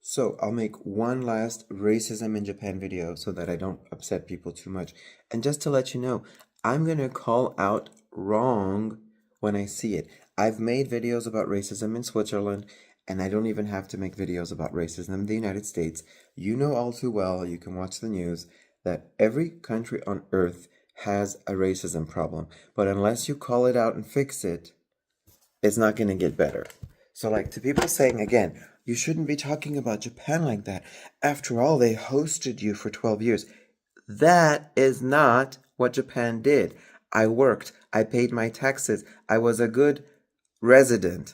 So I'll make one last racism in Japan video so that I don't upset people too much. And just to let you know, I'm gonna call out wrong when I see it. I've made videos about racism in Switzerland, and I don't even have to make videos about racism in the United States. You know all too well, you can watch the news, that every country on earth has a racism problem. But unless you call it out and fix it, it's not gonna get better. So, like, to people saying again, you shouldn't be talking about Japan like that. After all, they hosted you for 12 years. That is not what Japan did. I worked, I paid my taxes, I was a good resident,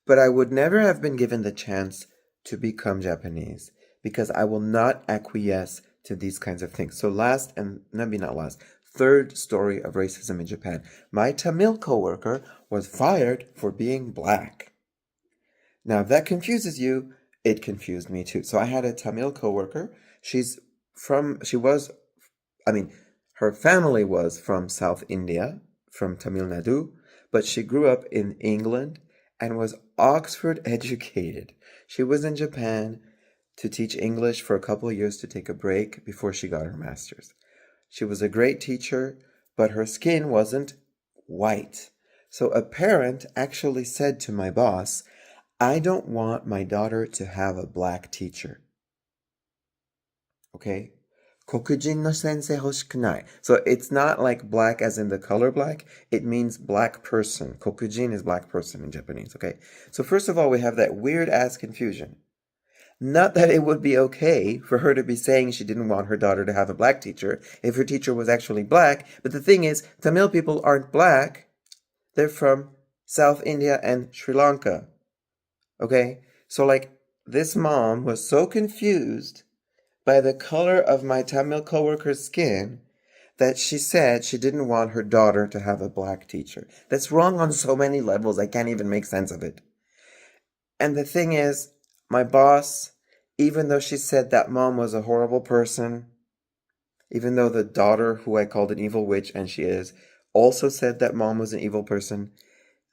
but I would never have been given the chance to become Japanese because I will not acquiesce to these kinds of things. So, last, and maybe not last, third story of racism in Japan. My Tamil coworker was fired for being black. Now, if that confuses you, it confused me too. So I had a Tamil coworker. She was, I mean, her family was from South India, from Tamil Nadu, but she grew up in England and was Oxford educated. She was in Japan to teach English for a couple of years to take a break before she got her master's. She was a great teacher, but her skin wasn't white. So a parent actually said to my boss, I don't want my daughter to have a black teacher. Okay? 黒人の先生欲しくない. So it's not like black as in the color black. It means black person. 黒人 is black person in Japanese. Okay? So first of all, we have that weird ass confusion. Not that it would be okay for her to be saying she didn't want her daughter to have a black teacher if her teacher was actually black. But the thing is, Tamil people aren't black. They're from South India and Sri Lanka. Okay? So, like, this mom was so confused by the color of my Tamil coworker's skin that she said she didn't want her daughter to have a black teacher. That's wrong on so many levels, I can't even make sense of it. And the thing is, my boss, even though she said that mom was a horrible person, even though the daughter, who I called an evil witch, and she is, also said that mom was an evil person,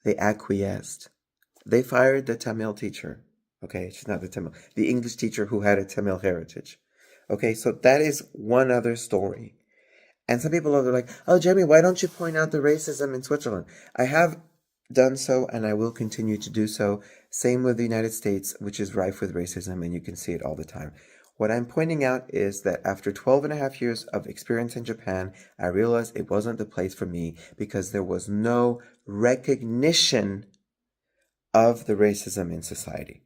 they acquiesced. They fired the Tamil teacher. Okay, she's not the Tamil. The English teacher who had a Tamil heritage. Okay, so that is one other story. And some people are like, oh, Jeremy, why don't you point out the racism in Switzerland? I have done so, and I will continue to do so. Same with the United States, which is rife with racism, and you can see it all the time. What I'm pointing out is that after 12 and a half years of experience in Japan, I realized it wasn't the place for me because there was no recognition of the racism in society.